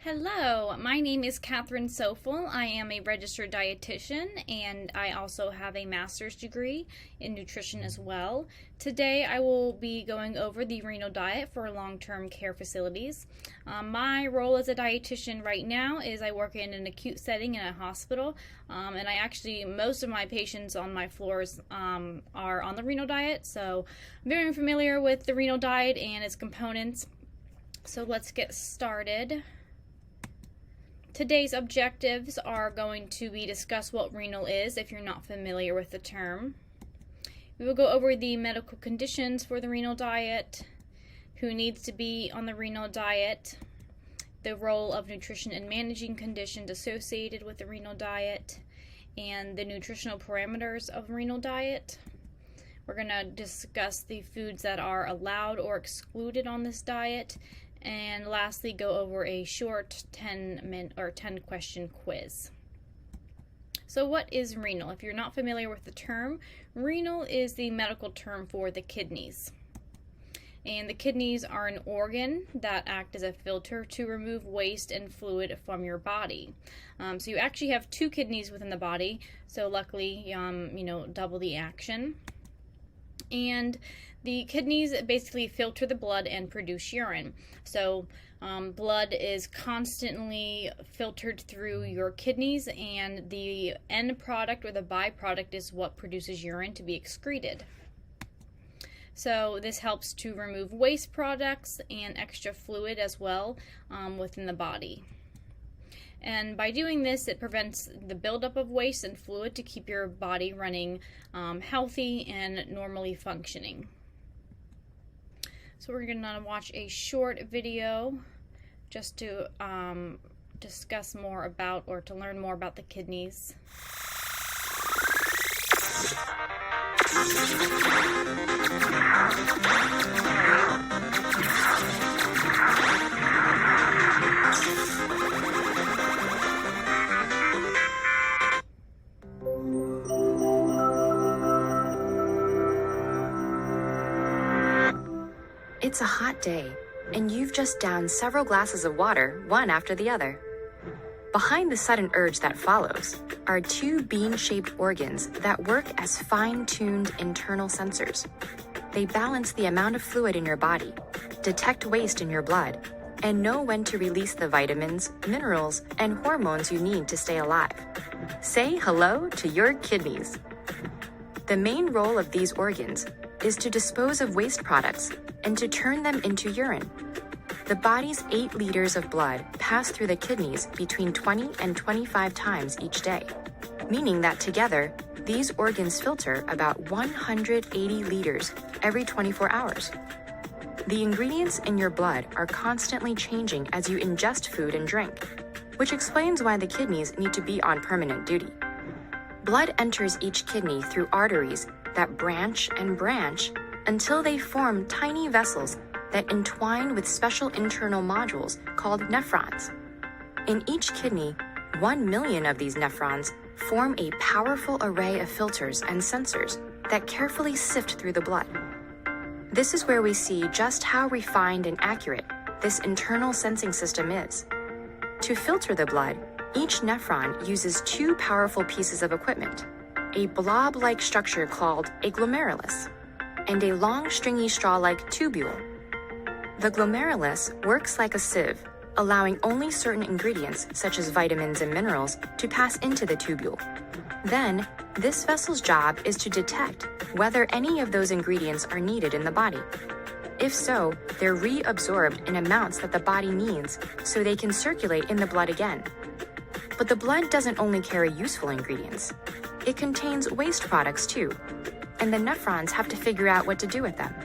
Hello, my name is Catherine Sofel. I am a registered dietitian and I also have a master's degree in nutrition as well. Today I will be going over the renal diet for long-term care facilities. My role as a dietitian right now is I work in an acute setting in a hospital, and most of my patients on my floors are on the renal diet, so I'm very familiar with the renal diet and its components. So let's get started. Today's objectives are going to be discuss what renal is if you're not familiar with the term. We will go over the medical conditions for the renal diet, who needs to be on the renal diet, the role of nutrition in managing conditions associated with the renal diet, and the nutritional parameters of renal diet. We're going to discuss the foods that are allowed or excluded on this diet, and lastly go over a short 10 question quiz. So what is renal? If you're not familiar with the term, renal is the medical term for the kidneys. And the kidneys are an organ that act as a filter to remove waste and fluid from your body. So you actually have two kidneys within the body, so luckily double the action. And the kidneys basically filter the blood and produce urine. So blood is constantly filtered through your kidneys, and the end product or the byproduct is what produces urine to be excreted. So this helps to remove waste products and extra fluid as well within the body. And by doing this, it prevents the buildup of waste and fluid to keep your body running healthy and normally functioning. So we're going to watch a short video just to discuss more about or to learn more about the kidneys. It's a hot day, and you've just downed several glasses of water, one after the other. Behind the sudden urge that follows are two bean-shaped organs that work as fine-tuned internal sensors. They balance the amount of fluid in your body, detect waste in your blood, and know when to release the vitamins, minerals, and hormones you need to stay alive. Say hello to your kidneys. The main role of these organs is to dispose of waste products and to turn them into urine. The body's 8 liters of blood pass through the kidneys between 20 and 25 times each day, meaning that together, these organs filter about 180 liters every 24 hours. The ingredients in your blood are constantly changing as you ingest food and drink, which explains why the kidneys need to be on permanent duty. Blood enters each kidney through arteries that branch and branch until they form tiny vessels that entwine with special internal modules called nephrons. In each kidney, 1 million of these nephrons form a powerful array of filters and sensors that carefully sift through the blood. This is where we see just how refined and accurate this internal sensing system is. To filter the blood, each nephron uses 2 powerful pieces of equipment, a blob-like structure called a glomerulus, and a long stringy straw-like tubule. The glomerulus works like a sieve, allowing only certain ingredients, such as vitamins and minerals, to pass into the tubule. Then, this vessel's job is to detect whether any of those ingredients are needed in the body. If so, they're reabsorbed in amounts that the body needs so they can circulate in the blood again. But the blood doesn't only carry useful ingredients. It contains waste products too, and the nephrons have to figure out what to do with them.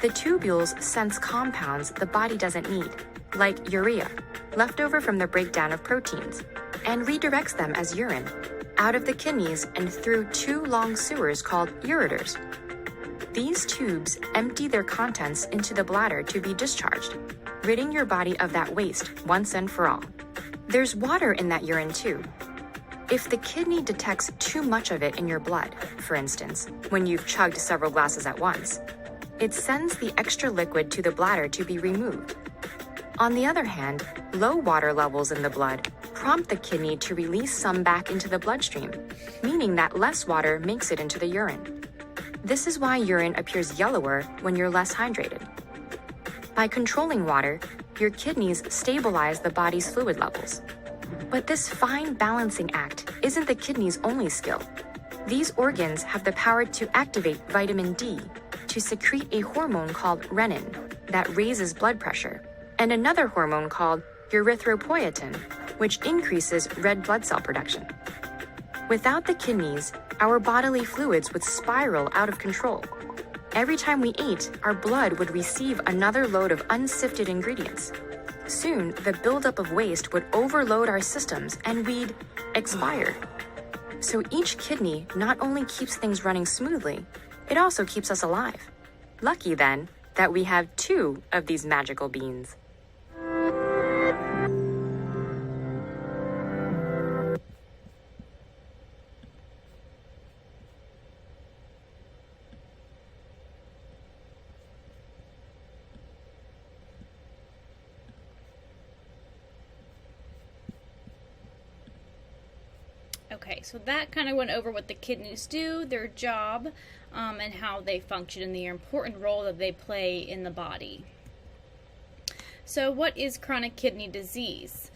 The tubules sense compounds the body doesn't need, like urea, left over from the breakdown of proteins, and redirects them as urine, out of the kidneys and through 2 long sewers called ureters. These tubes empty their contents into the bladder to be discharged, ridding your body of that waste once and for all. There's water in that urine too. If the kidney detects too much of it in your blood, for instance, when you've chugged several glasses at once, it sends the extra liquid to the bladder to be removed. On the other hand, low water levels in the blood prompt the kidney to release some back into the bloodstream, meaning that less water makes it into the urine. This is why urine appears yellower when you're less hydrated. By controlling water, your kidneys stabilize the body's fluid levels. But this fine balancing act isn't the kidney's only skill. These organs have the power to activate vitamin D to secrete a hormone called renin that raises blood pressure, and another hormone called erythropoietin, which increases red blood cell production. Without the kidneys, our bodily fluids would spiral out of control. Every time we ate, our blood would receive another load of unsifted ingredients. Soon, the buildup of waste would overload our systems and we'd expire. So each kidney not only keeps things running smoothly, it also keeps us alive. Lucky then that we have 2 of these magical beans. Okay, so that kind of went over what the kidneys do, their job, and how they function and the important role that they play in the body. So what is chronic kidney disease?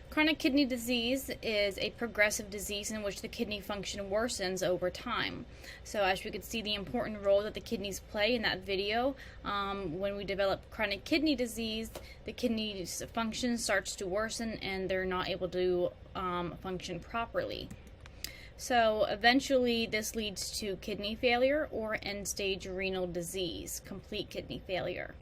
Chronic kidney disease is a progressive disease in which the kidney function worsens over time. So as we could see the important role that the kidneys play in that video, when we develop chronic kidney disease, the kidney's function starts to worsen and they're not able to function properly. So eventually this leads to kidney failure or end-stage renal disease, complete kidney failure.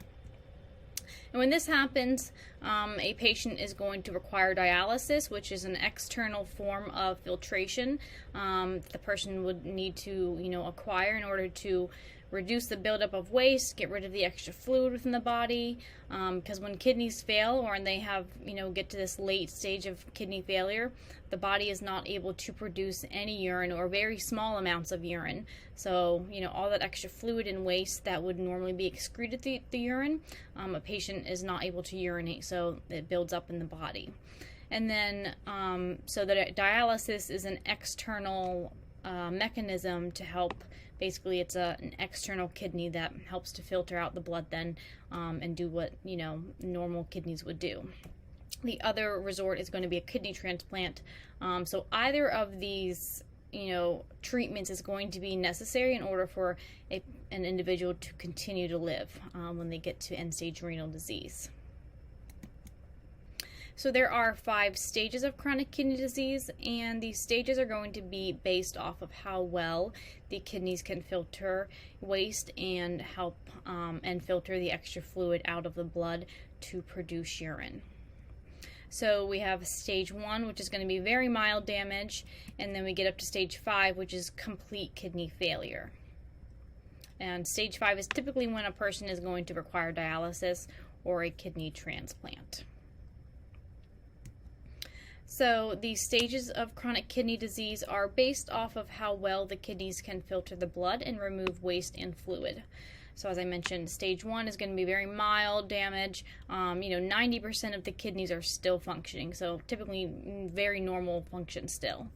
And when this happens, a patient is going to require dialysis, which is an external form of filtration the person would need to, acquire in order to reduce the buildup of waste, get rid of the extra fluid within the body, because when kidneys fail or they have, get to this late stage of kidney failure, the body is not able to produce any urine or very small amounts of urine. So, all that extra fluid and waste that would normally be excreted the urine, a patient is not able to urinate, so it builds up in the body. And then, so the dialysis is an external mechanism to help. Basically, it's an external kidney that helps to filter out the blood then and do what, normal kidneys would do. The other resort is going to be a kidney transplant. So either of these, treatments is going to be necessary in order for an individual to continue to live when they get to end-stage renal disease. So there are 5 stages of chronic kidney disease, and these stages are going to be based off of how well the kidneys can filter waste and help and filter the extra fluid out of the blood to produce urine. So we have stage 1, which is going to be very mild damage, and then we get up to stage 5, which is complete kidney failure. And stage 5 is typically when a person is going to require dialysis or a kidney transplant. So these stages of chronic kidney disease are based off of how well the kidneys can filter the blood and remove waste and fluid. So as I mentioned, stage 1 is going to be very mild damage. 90% of the kidneys are still functioning, so typically very normal function still.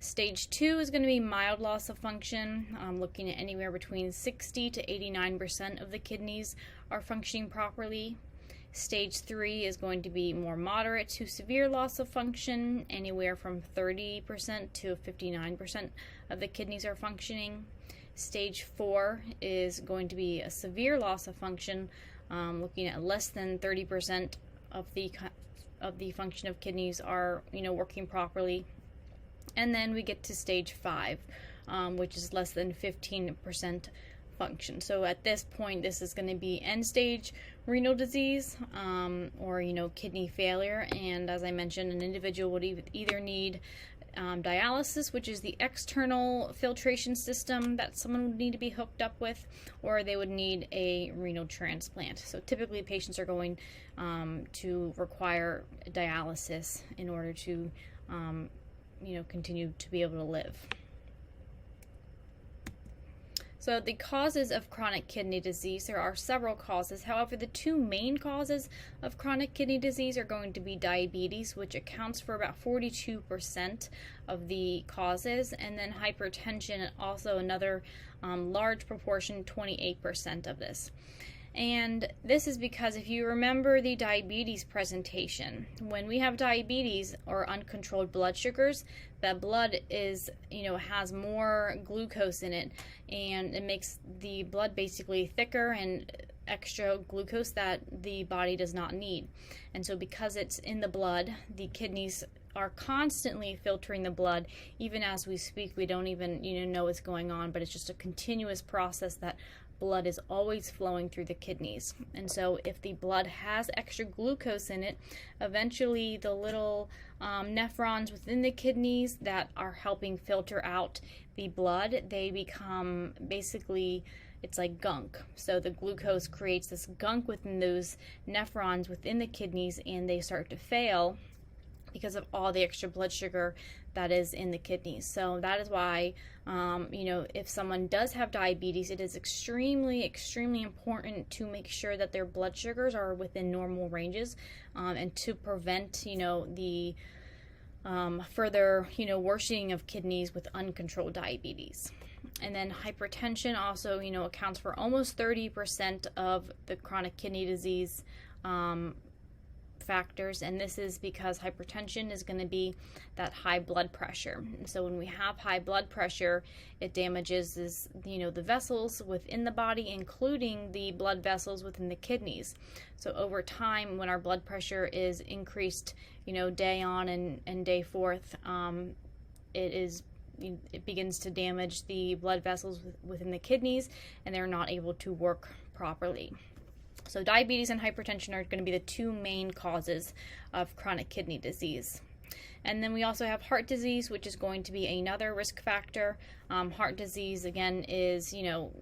Stage 2 is going to be mild loss of function, looking at anywhere between 60 to 89% of the kidneys are functioning properly. Stage 3 is going to be more moderate to severe loss of function, anywhere from 30% to 59% of the kidneys are functioning. Stage 4 is going to be a severe loss of function, looking at less than 30% of the function of kidneys are working properly. And then we get to stage 5, which is less than 15% function. So at this point, this is going to be end-stage renal disease or kidney failure. And as I mentioned, an individual would either need dialysis, which is the external filtration system that someone would need to be hooked up with, or they would need a renal transplant. So typically patients are going to require dialysis in order to continue to be able to live. So the causes of chronic kidney disease, there are several causes. However, the two main causes of chronic kidney disease are going to be diabetes, which accounts for about 42% of the causes, and then hypertension, also another large proportion, 28% of this. And this is because if you remember the diabetes presentation, when we have diabetes or uncontrolled blood sugars, that blood is, has more glucose in it, and it makes the blood basically thicker and extra glucose that the body does not need. And so because it's in the blood, the kidneys are constantly filtering the blood. Even as we speak, we don't even know what's going on, but it's just a continuous process that blood is always flowing through the kidneys. And so if the blood has extra glucose in it, eventually the little nephrons within the kidneys that are helping filter out the blood, they become basically, it's like gunk. So the glucose creates this gunk within those nephrons within the kidneys, and they start to fail because of all the extra blood sugar that is in the kidneys. So that is why, if someone does have diabetes, it is extremely, extremely important to make sure that their blood sugars are within normal ranges, and to prevent, the further, worsening of kidneys with uncontrolled diabetes. And then hypertension also, accounts for almost 30% of the chronic kidney disease factors, and this is because hypertension is going to be that high blood pressure. And so when we have high blood pressure, it damages the vessels within the body, including the blood vessels within the kidneys. So over time, when our blood pressure is increased, day on and day forth, it begins to damage the blood vessels within the kidneys, and they're not able to work properly. So diabetes and hypertension are going to be the two main causes of chronic kidney disease. And then we also have heart disease, which is going to be another risk factor. Heart disease, again, is,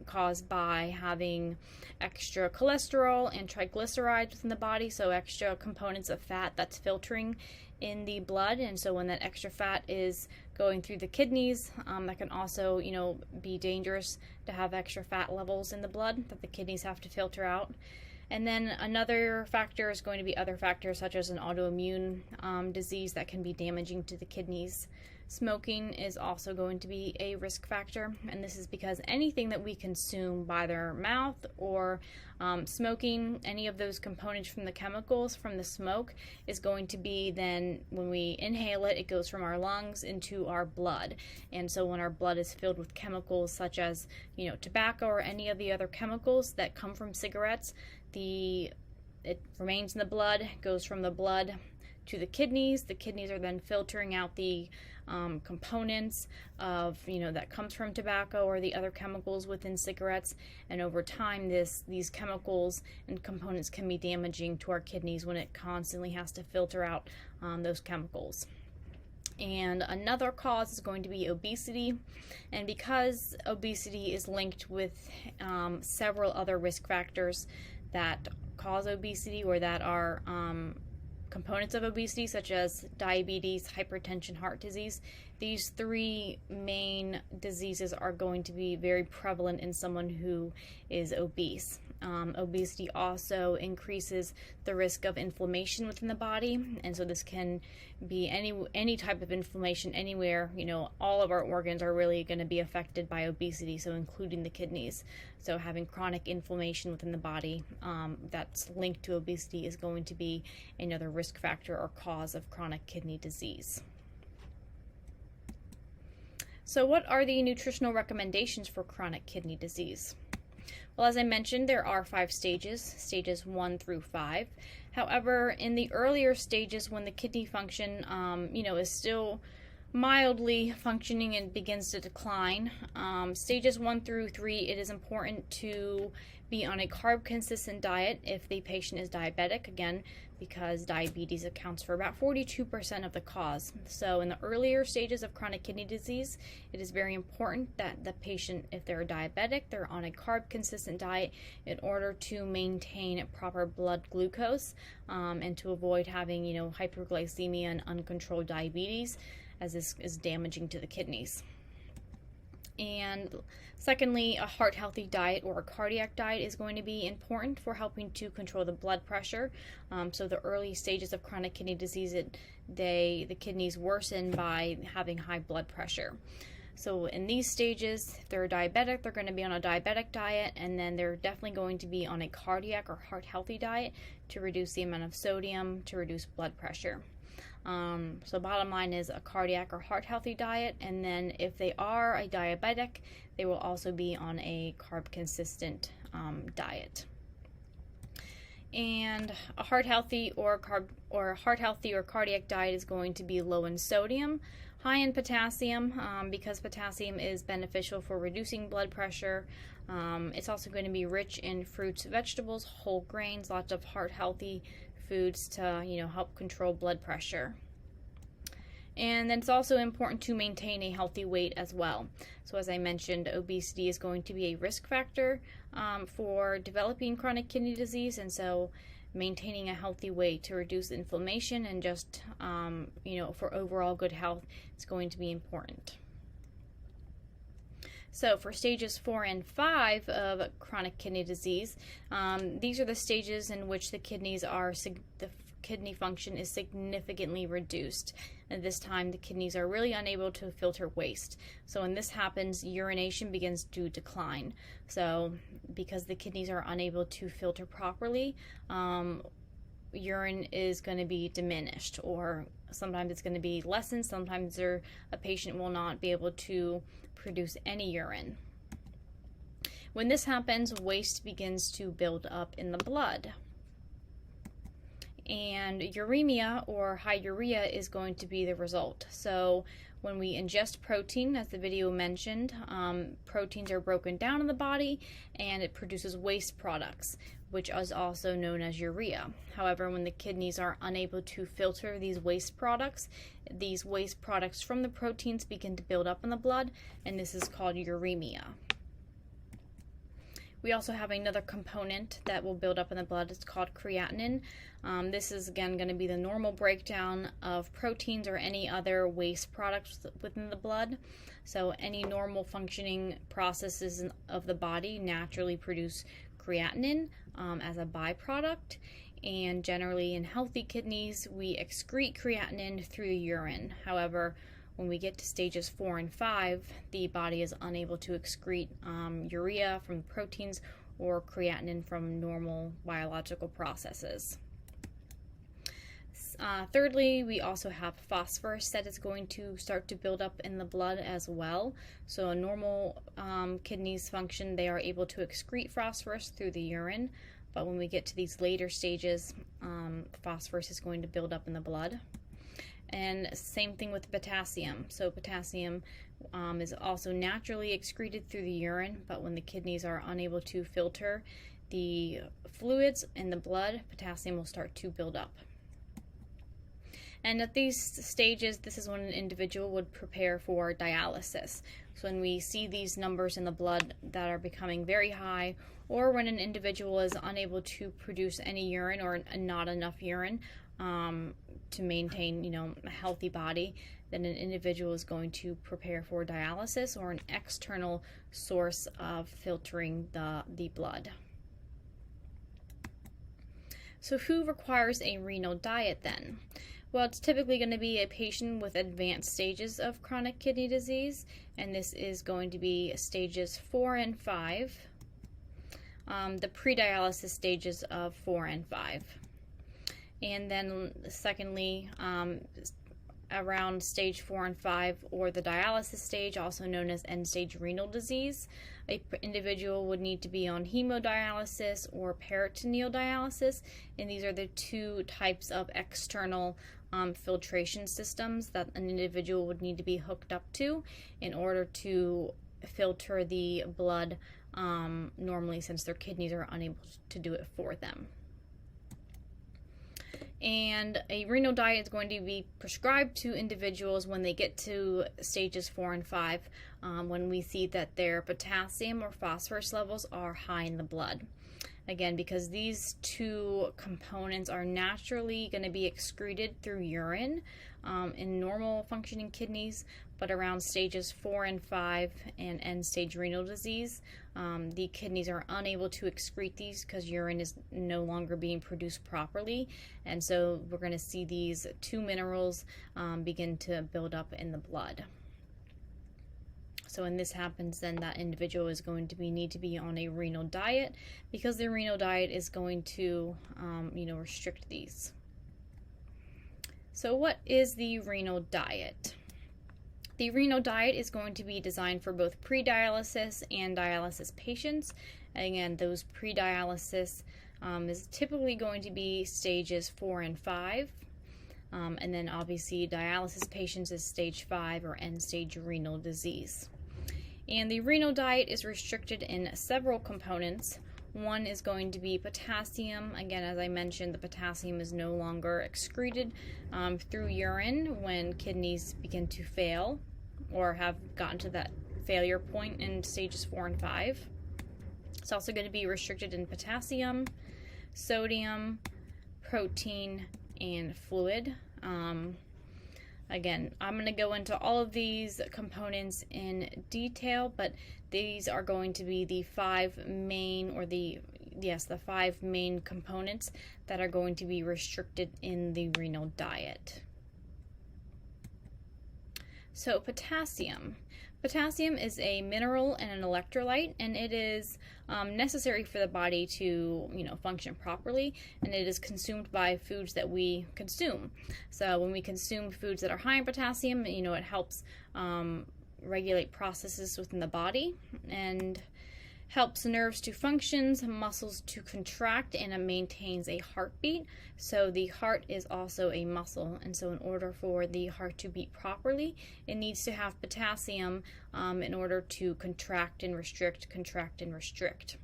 caused by having extra cholesterol and triglycerides within the body, so extra components of fat that's filtering in the blood. And so when that extra fat is going through the kidneys, that can also, be dangerous to have extra fat levels in the blood that the kidneys have to filter out. And then another factor is going to be other factors such as an autoimmune disease that can be damaging to the kidneys. Smoking is also going to be a risk factor, and this is because anything that we consume by their mouth or smoking, any of those components from the chemicals from the smoke is going to be then, when we inhale it, it goes from our lungs into our blood. And so when our blood is filled with chemicals such as, tobacco or any of the other chemicals that come from cigarettes, it remains in the blood, goes from the blood to the kidneys. The kidneys are then filtering out the components of, that comes from tobacco or the other chemicals within cigarettes. And over time, these chemicals and components can be damaging to our kidneys when it constantly has to filter out those chemicals. And another cause is going to be obesity. And because obesity is linked with several other risk factors that cause obesity or that are components of obesity, such as diabetes, hypertension, heart disease, these three main diseases are going to be very prevalent in someone who is obese. Obesity also increases the risk of inflammation within the body, and so this can be any type of inflammation anywhere. All of our organs are really going to be affected by obesity, so including the kidneys. So having chronic inflammation within the body that's linked to obesity is going to be another risk factor or cause of chronic kidney disease. So what are the nutritional recommendations for chronic kidney disease? Well, as I mentioned, there are 5 stages 1 through 5. However, in the earlier stages, when the kidney function, is still mildly functioning and begins to decline, stages 1 through 3, it is important to be on a carb-consistent diet if the patient is diabetic, again, because diabetes accounts for about 42% of the cause. So in the earlier stages of chronic kidney disease, it is very important that the patient, if they're diabetic, they're on a carb-consistent diet in order to maintain proper blood glucose and to avoid having, hyperglycemia and uncontrolled diabetes, as this is damaging to the kidneys. And secondly, a heart-healthy diet or a cardiac diet is going to be important for helping to control the blood pressure. So the early stages of chronic kidney disease, the kidneys worsen by having high blood pressure. So in these stages, if they're diabetic, they're going to be on a diabetic diet, and then they're definitely going to be on a cardiac or heart-healthy diet to reduce the amount of sodium, to reduce blood pressure. So bottom line is a cardiac or heart-healthy diet, and then if they are a diabetic, they will also be on a carb-consistent diet. And a heart-healthy or cardiac diet is going to be low in sodium, high in potassium, because potassium is beneficial for reducing blood pressure. It's also going to be rich in fruits, vegetables, whole grains, lots of heart-healthy foods to help control blood pressure. And then it's also important to maintain a healthy weight as well. So as I mentioned, obesity is going to be a risk factor for developing chronic kidney disease, and so maintaining a healthy weight to reduce inflammation and just for overall good health is going to be important. So for stages 4 and 5 of chronic kidney disease, these are the stages in which the kidney function is significantly reduced. At this time, the kidneys are really unable to filter waste. So when this happens, urination begins to decline. So because the kidneys are unable to filter properly, urine is going to be diminished, or sometimes it's going to be lessened. Sometimes a patient will not be able to produce any urine. When this happens, waste begins to build up in the blood. And uremia or high urea is going to be the result. So when we ingest protein, as the video mentioned, proteins are broken down in the body and it produces waste products, which is also known as urea. However, when the kidneys are unable to filter these waste products from the proteins begin to build up in the blood, and this is called uremia. We also have another component that will build up in the blood. It's called creatinine. This is again going to be the normal breakdown of proteins or any other waste products within the blood. So any normal functioning processes of the body naturally produce creatinine as a byproduct. And generally in healthy kidneys, we excrete creatinine through the urine. However, when we get to stages 4 and 5, the body is unable to excrete urea from proteins or creatinine from normal biological processes. Thirdly, we also have phosphorus that is going to start to build up in the blood as well. So a normal kidneys function, they are able to excrete phosphorus through the urine, but when we get to these later stages, phosphorus is going to build up in the blood. And same thing with potassium. So potassium is also naturally excreted through the urine, but when the kidneys are unable to filter the fluids in the blood, potassium will start to build up. And at these stages, this is when an individual would prepare for dialysis. So when we see these numbers in the blood that are becoming very high, or when an individual is unable to produce any urine or not enough urine to maintain, a healthy body, then an individual is going to prepare for dialysis or an external source of filtering the blood. So who requires a renal diet then? Well, it's typically going to be a patient with advanced stages of chronic kidney disease, and this is going to be stages 4 and 5, the pre-dialysis stages of 4 and 5. And then secondly, around stage 4 and 5, or the dialysis stage, also known as end-stage renal disease, an individual would need to be on hemodialysis or peritoneal dialysis, and these are the two types of external filtration systems that an individual would need to be hooked up to in order to filter the blood normally, since their kidneys are unable to do it for them. And a renal diet is going to be prescribed to individuals when they get to stages 4 and 5, when we see that their potassium or phosphorus levels are high in the blood. Again, because these two components are naturally going to be excreted through urine in normal functioning kidneys, but around stages 4 and 5 and end-stage renal disease, the kidneys are unable to excrete these because urine is no longer being produced properly, and so we're going to see these two minerals begin to build up in the blood. So when this happens, then that individual is going to need to be on a renal diet, because the renal diet is going to restrict these. So what is the renal diet? The renal diet is going to be designed for both pre-dialysis and dialysis patients. Again, those pre-dialysis is typically going to be stages 4 and 5. And then obviously dialysis patients is stage 5 or end-stage renal disease. And the renal diet is restricted in several components. One is going to be potassium. Again, as I mentioned, the potassium is no longer excreted through urine when kidneys begin to fail or have gotten to that failure point in stages 4 and 5. It's also going to be restricted in potassium, sodium, protein, and fluid. Again, I'm going to go into all of these components in detail, but these are going to be the 5 main, or the 5 main components that are going to be restricted in the renal diet. So potassium. Potassium is a mineral and an electrolyte, and it is necessary for the body to function properly, and it is consumed by foods that we consume. So when we consume foods that are high in potassium, it helps regulate processes within the body and helps nerves to function, muscles to contract, and it maintains a heartbeat. So the heart is also a muscle, and so in order for the heart to beat properly, it needs to have potassium in order to contract and restrict, contract and restrict.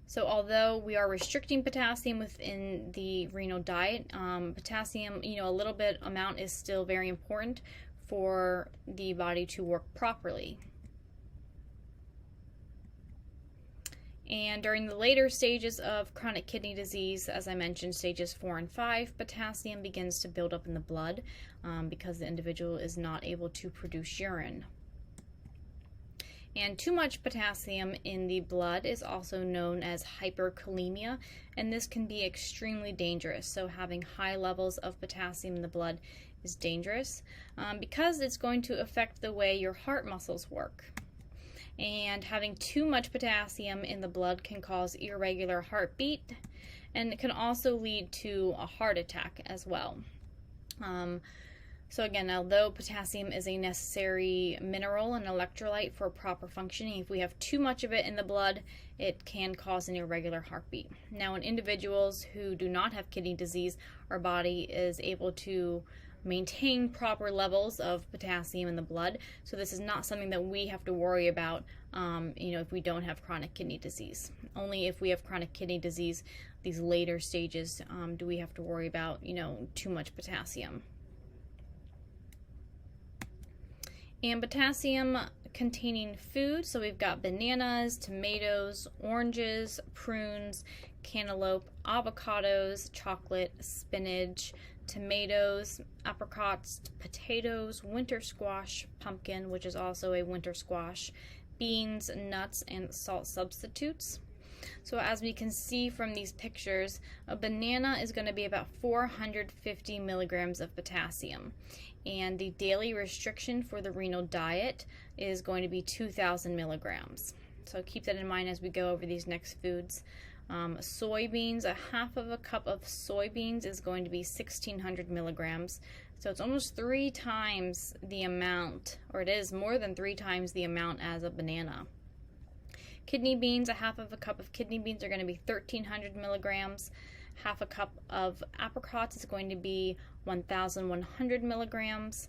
So although we are restricting potassium within the renal diet, potassium, a little bit amount is still very important for the body to work properly. And during the later stages of chronic kidney disease, as I mentioned, stages 4 and 5, potassium begins to build up in the blood because the individual is not able to produce urine. And too much potassium in the blood is also known as hyperkalemia, and this can be extremely dangerous. So having high levels of potassium in the blood is dangerous because it's going to affect the way your heart muscles work. And having too much potassium in the blood can cause irregular heartbeat, and it can also lead to a heart attack as well. So again, although potassium is a necessary mineral and electrolyte for proper functioning, if we have too much of it in the blood, it can cause an irregular heartbeat. Now, in individuals who do not have kidney disease, our body is able to maintain proper levels of potassium in the blood, so this is not something that we have to worry about if we don't have chronic kidney disease. Only if we have chronic kidney disease, these later stages, do we have to worry about too much potassium. And potassium containing food, so we've got bananas, tomatoes, oranges, prunes, cantaloupe, avocados, chocolate, spinach, tomatoes, apricots, potatoes, winter squash, pumpkin, which is also a winter squash, beans, nuts, and salt substitutes. So as we can see from these pictures, a banana is going to be about 450 milligrams of potassium, and the daily restriction for the renal diet is going to be 2,000 milligrams. So keep that in mind as we go over these next foods. Soybeans, a half of a cup of soybeans is going to be 1,600 milligrams. So it's almost 3 times the amount, or it is more than 3 times the amount as a banana. Kidney beans, a half of a cup of kidney beans are going to be 1,300 milligrams. Half a cup of apricots is going to be 1,100 milligrams.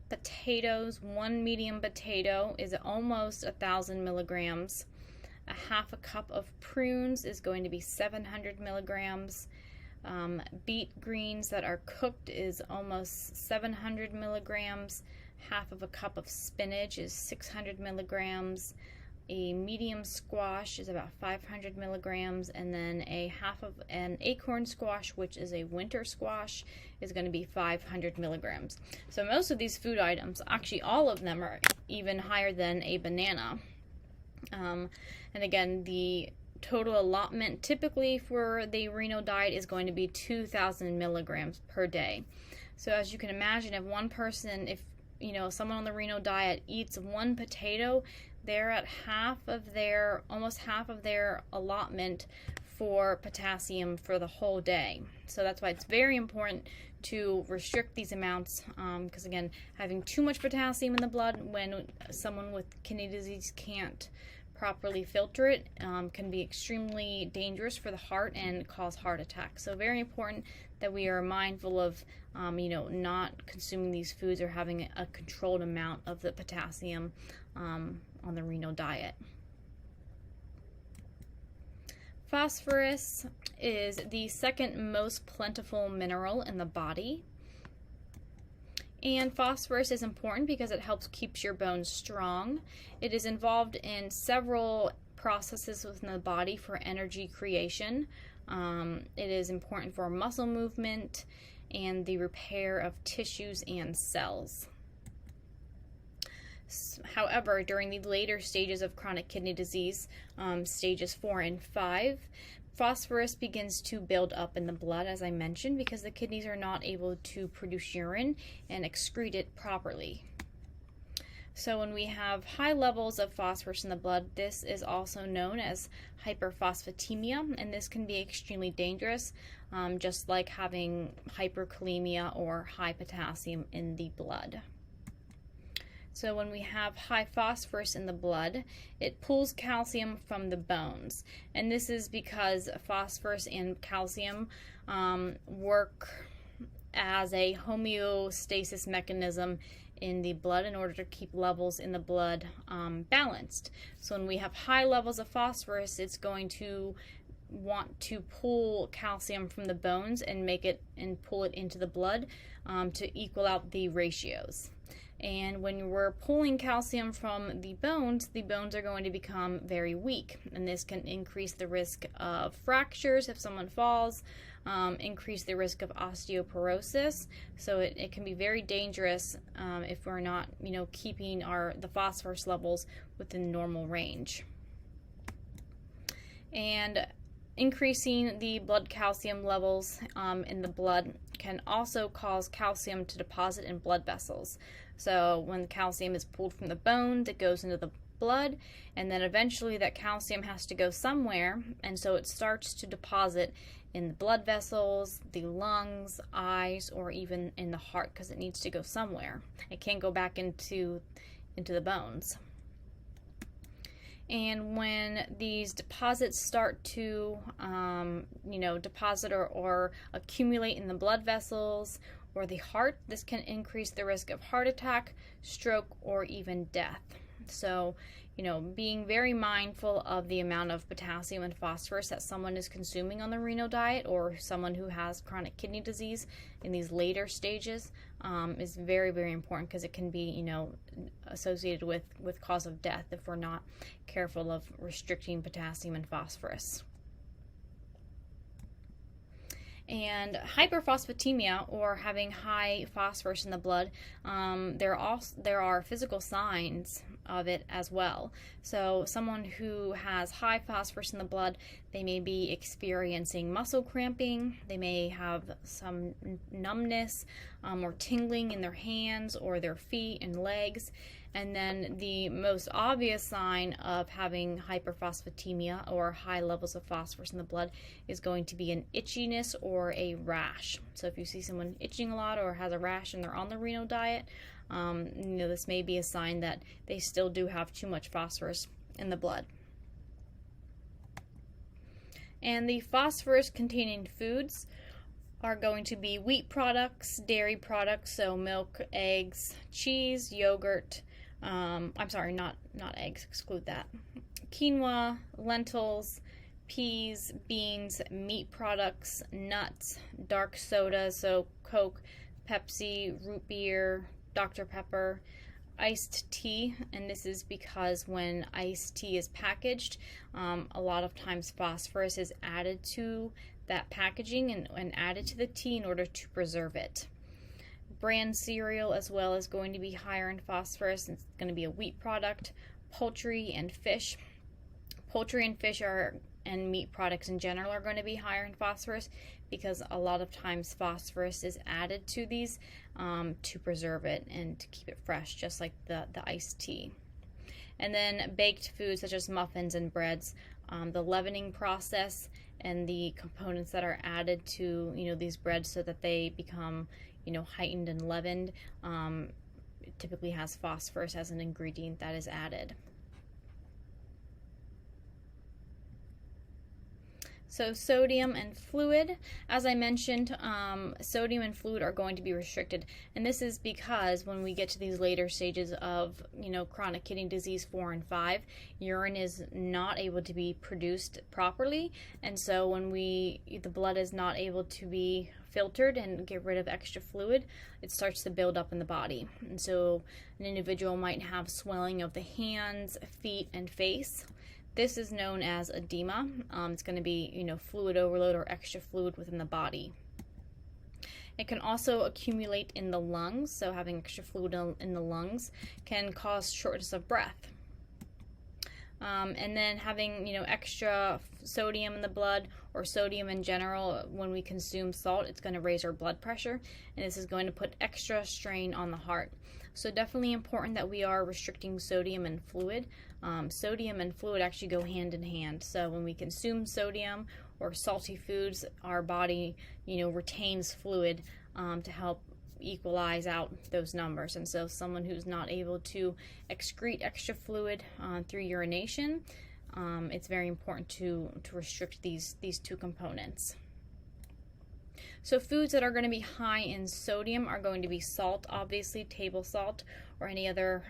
Potatoes, 1 medium potato is almost 1,000 milligrams. A half a cup of prunes is going to be 700 milligrams. Beet greens that are cooked is almost 700 milligrams. Half of a cup of spinach is 600 milligrams. A medium squash is about 500 milligrams, and then a half of an acorn squash, which is a winter squash, is going to be 500 milligrams. So most of these food items, actually all of them, are even higher than a banana. And again, the total allotment typically for the renal diet is going to be 2,000 milligrams per day. So as you can imagine, if one person, if someone on the renal diet eats one potato, they're at almost half of their allotment for potassium for the whole day. So that's why it's very important to restrict these amounts, because again, having too much potassium in the blood when someone with kidney disease can't properly filter it can be extremely dangerous for the heart and cause heart attacks. So very important that we are mindful of not consuming these foods or having a controlled amount of the potassium on the renal diet. Phosphorus is the second most plentiful mineral in the body. And phosphorus is important because it helps keep your bones strong. It is involved in several processes within the body for energy creation. It is important for muscle movement and the repair of tissues and cells. However, during the later stages of chronic kidney disease, stages 4 and 5, phosphorus begins to build up in the blood, as I mentioned, because the kidneys are not able to produce urine and excrete it properly. So when we have high levels of phosphorus in the blood, this is also known as hyperphosphatemia, and this can be extremely dangerous, just like having hyperkalemia or high potassium in the blood. So when we have high phosphorus in the blood, it pulls calcium from the bones. And this is because phosphorus and calcium work as a homeostasis mechanism in the blood in order to keep levels in the blood balanced. So when we have high levels of phosphorus, it's going to want to pull calcium from the bones and pull it into the blood to equal out the ratios. And when we're pulling calcium from the bones are going to become very weak, and this can increase the risk of fractures if someone falls, increase the risk of osteoporosis. So it can be very dangerous if we're not, keeping the phosphorus levels within normal range. And increasing the blood calcium levels in the blood can also cause calcium to deposit in blood vessels. So when calcium is pulled from the bones, it goes into the blood, and then eventually that calcium has to go somewhere, and so it starts to deposit in the blood vessels, the lungs, eyes, or even in the heart, because it needs to go somewhere. It can't go back into the bones. And when these deposits start to, deposit or accumulate in the blood vessels or the heart, this can increase the risk of heart attack, stroke, or even death. So, being very mindful of the amount of potassium and phosphorus that someone is consuming on the renal diet, or someone who has chronic kidney disease in these later stages, is very, very important, because it can be, associated with cause of death if we're not careful of restricting potassium and phosphorus. And hyperphosphatemia, or having high phosphorus in the blood, there are physical signs of it as well. So someone who has high phosphorus in the blood, they may be experiencing muscle cramping, they may have some numbness or tingling in their hands or their feet and legs. And then the most obvious sign of having hyperphosphatemia, or high levels of phosphorus in the blood, is going to be an itchiness or a rash. So if you see someone itching a lot or has a rash and they're on the renal diet, this may be a sign that they still do have too much phosphorus in the blood. And the phosphorus containing foods are going to be wheat products, dairy products, so milk, eggs, cheese, yogurt. Not eggs, exclude that. Quinoa, lentils, peas, beans, meat products, nuts, dark soda, so Coke, Pepsi, root beer, Dr. Pepper, iced tea, and this is because when iced tea is packaged, a lot of times phosphorus is added to that packaging and added to the tea in order to preserve it. Bran cereal as well is going to be higher in phosphorus. It's going to be a wheat product. Poultry and fish. Poultry and fish and meat products in general are going to be higher in phosphorus because a lot of times phosphorus is added to these to preserve it and to keep it fresh, just like the iced tea. And then baked foods such as muffins and breads, the leavening process and the components that are added to these breads so that they become heightened and leavened, typically has phosphorus as an ingredient that is added. So sodium and fluid, as I mentioned, sodium and fluid are going to be restricted, and this is because when we get to these later stages of chronic kidney disease 4 and 5, urine is not able to be produced properly, and so when the blood is not able to be filtered and get rid of extra fluid, it starts to build up in the body, and so an individual might have swelling of the hands, feet, and face. This is known as edema. It's going to be, fluid overload or extra fluid within the body. It can also accumulate in the lungs, so having extra fluid in the lungs can cause shortness of breath. And then having, extra sodium in the blood or sodium in general, when we consume salt, it's going to raise our blood pressure, and this is going to put extra strain on the heart. So definitely important that we are restricting sodium and fluid. Sodium and fluid actually go hand in hand. So when we consume sodium or salty foods, our body, retains fluid to help equalize out those numbers. And so someone who's not able to excrete extra fluid through urination, it's very important to restrict these two components. So foods that are going to be high in sodium are going to be salt, obviously, table salt, or any other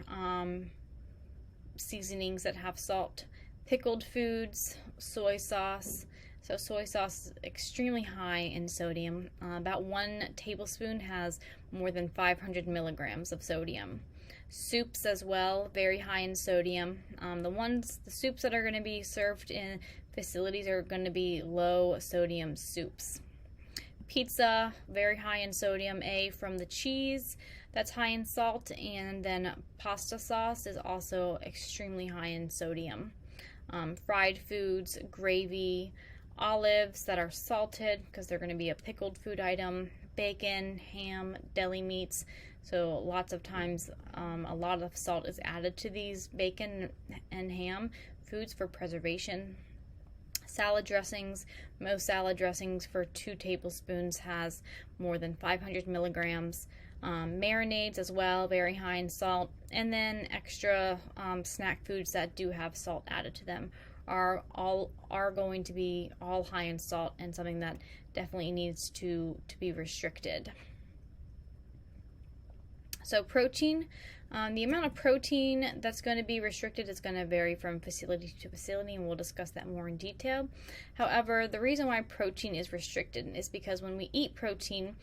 seasonings that have salt. Pickled foods, soy sauce. So soy sauce is extremely high in sodium. About 1 tablespoon has more than 500 milligrams of sodium. Soups as well, very high in sodium. The soups that are going to be served in facilities are going to be low sodium soups. Pizza, very high in sodium, from the cheese that's high in salt, and then pasta sauce is also extremely high in sodium. Fried foods, gravy, olives that are salted because they're going to be a pickled food item, bacon, ham, deli meats. So lots of times a lot of salt is added to these bacon and ham foods for preservation. Salad dressings, most salad dressings for 2 tablespoons has more than 500 milligrams. Marinades as well, very high in salt. And then extra snack foods that do have salt added to them are going to be all high in salt and something that definitely needs to be restricted. So protein, the amount of protein that's going to be restricted is going to vary from facility to facility, and we'll discuss that more in detail. However, the reason why protein is restricted is because when we eat protein,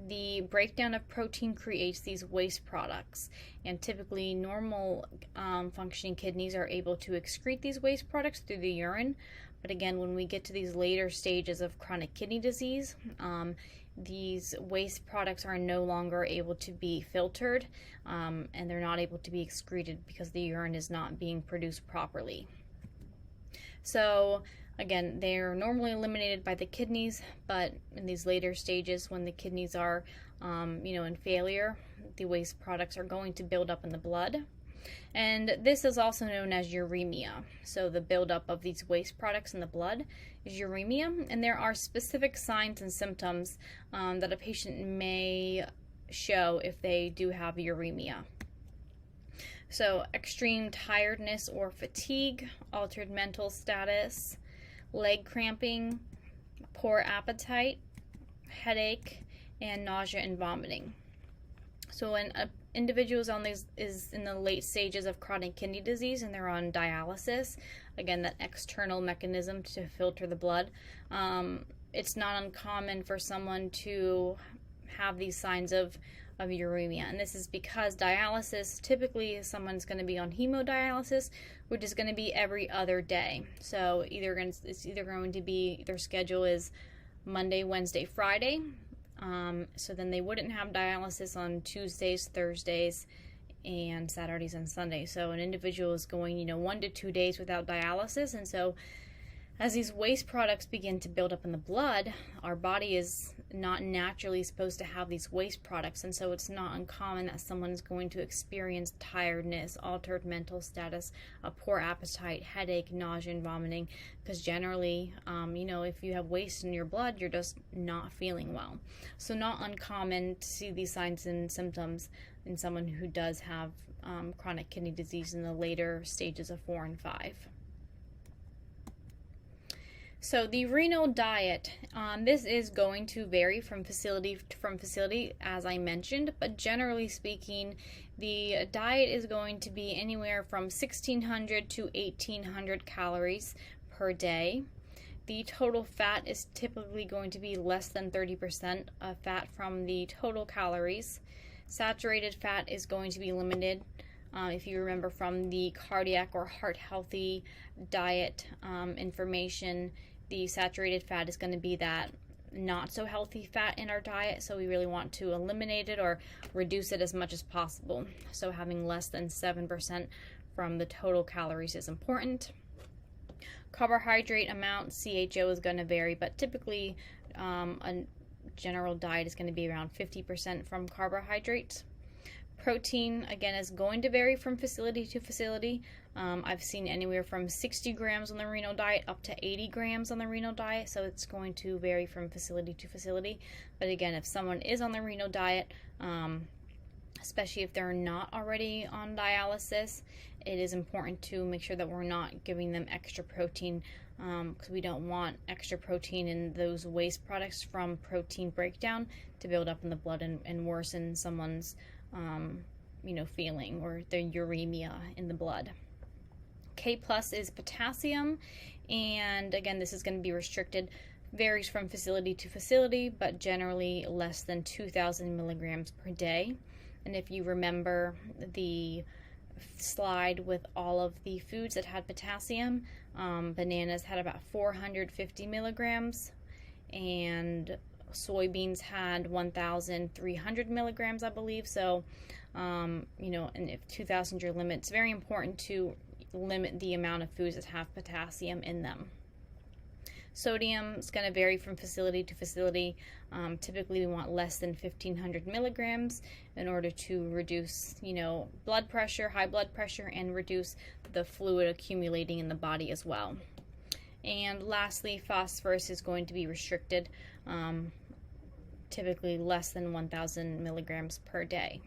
the breakdown of protein creates these waste products, and typically normal functioning kidneys are able to excrete these waste products through the urine. But again, when we get to these later stages of chronic kidney disease, these waste products are no longer able to be filtered, and they're not able to be excreted because the urine is not being produced properly. So again, they're normally eliminated by the kidneys, but in these later stages when the kidneys are in failure, the waste products are going to build up in the blood. And this is also known as uremia. So the buildup of these waste products in the blood is uremia, and there are specific signs and symptoms that a patient may show if they do have uremia. So extreme tiredness or fatigue, altered mental status, leg cramping, poor appetite, headache, and nausea and vomiting. So when an individual is in the late stages of chronic kidney disease and they're on dialysis, again, that external mechanism to filter the blood, it's not uncommon for someone to have these signs of of uremia. And this is because dialysis, typically someone's going to be on hemodialysis, which is going to be every other day. So it's either going to be, their schedule is Monday, Wednesday, Friday. So then they wouldn't have dialysis on Tuesdays, Thursdays, and Saturdays and Sundays. So an individual is going, 1 to 2 days without dialysis. And so as these waste products begin to build up in the blood, our body is not naturally supposed to have these waste products, and so it's not uncommon that someone is going to experience tiredness, altered mental status, a poor appetite, headache, nausea, and vomiting, because generally, if you have waste in your blood, you're just not feeling well. So not uncommon to see these signs and symptoms in someone who does have chronic kidney disease in the later stages of 4 and 5. So the renal diet, this is going to vary from facility to facility, as I mentioned, but generally speaking, the diet is going to be anywhere from 1,600 to 1,800 calories per day. The total fat is typically going to be less than 30% of fat from the total calories. Saturated fat is going to be limited. If you remember from the cardiac or heart healthy diet information, the saturated fat is going to be that not so healthy fat in our diet, so we really want to eliminate it or reduce it as much as possible. So having less than 7% from the total calories is important. Carbohydrate amount, CHO, is going to vary, but typically a general diet is going to be around 50% from carbohydrates. Protein, again, is going to vary from facility to facility. I've seen anywhere from 60 grams on the renal diet up to 80 grams on the renal diet, so it's going to vary from facility to facility. But again, if someone is on the renal diet, especially if they're not already on dialysis, it is important to make sure that we're not giving them extra protein, because we don't want extra protein in those waste products from protein breakdown to build up in the blood and worsen someone's feeling or their uremia in the blood. K plus is potassium, and again, this is going to be restricted, varies from facility to facility, but generally less than 2,000 milligrams per day. And if you remember the slide with all of the foods that had potassium, bananas had about 450 milligrams, and soybeans had 1,300 milligrams, I believe. So, and if 2,000 is your limit, it's very important to limit the amount of foods that have potassium in them. Sodium is going to vary from facility to facility. Typically, we want less than 1,500 milligrams in order to reduce, blood pressure, high blood pressure, and reduce the fluid accumulating in the body as well. And lastly, phosphorus is going to be restricted, typically less than 1,000 milligrams per day.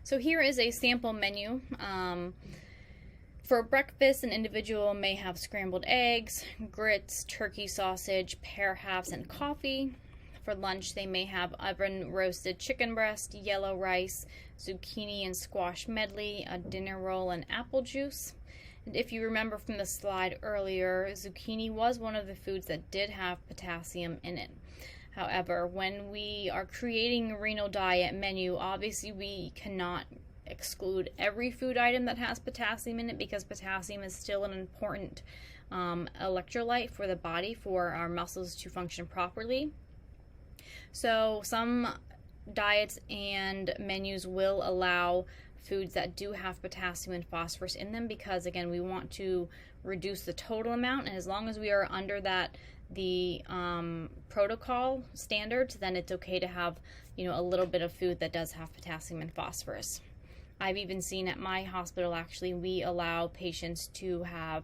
So here is a sample menu. For breakfast, an individual may have scrambled eggs, grits, turkey sausage, pear halves, and coffee. For lunch, they may have oven roasted chicken breast, yellow rice, zucchini and squash medley, a dinner roll, and apple juice. And if you remember from the slide earlier, zucchini was one of the foods that did have potassium in it. However, when we are creating a renal diet menu, obviously we cannot exclude every food item that has potassium in it, because potassium is still an important electrolyte for the body, for our muscles to function properly. So some diets and menus will allow foods that do have potassium and phosphorus in them, because again, we want to reduce the total amount, and as long as we are under the protocol standards, then it's okay to have a little bit of food that does have potassium and phosphorus. I've even seen at my hospital, actually, we allow patients to have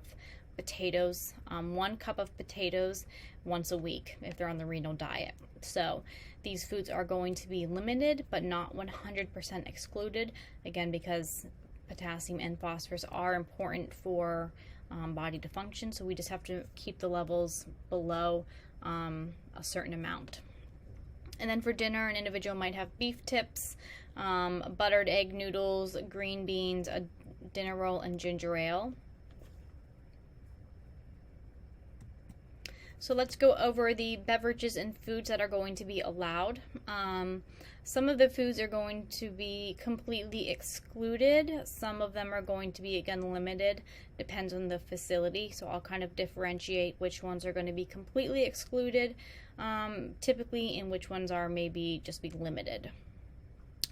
potatoes, 1 cup of potatoes once a week if they're on the renal diet. So these foods are going to be limited, but not 100% excluded, again, because potassium and phosphorus are important for body to function, so we just have to keep the levels below a certain amount. And then for dinner, an individual might have beef tips, buttered egg noodles, green beans, a dinner roll, and ginger ale. So let's go over the beverages and foods that are going to be allowed. Some of the foods are going to be completely excluded. Some of them are going to be, again, limited. Depends on the facility. So I'll kind of differentiate which ones are going to be completely excluded, typically, and which ones are maybe just be limited.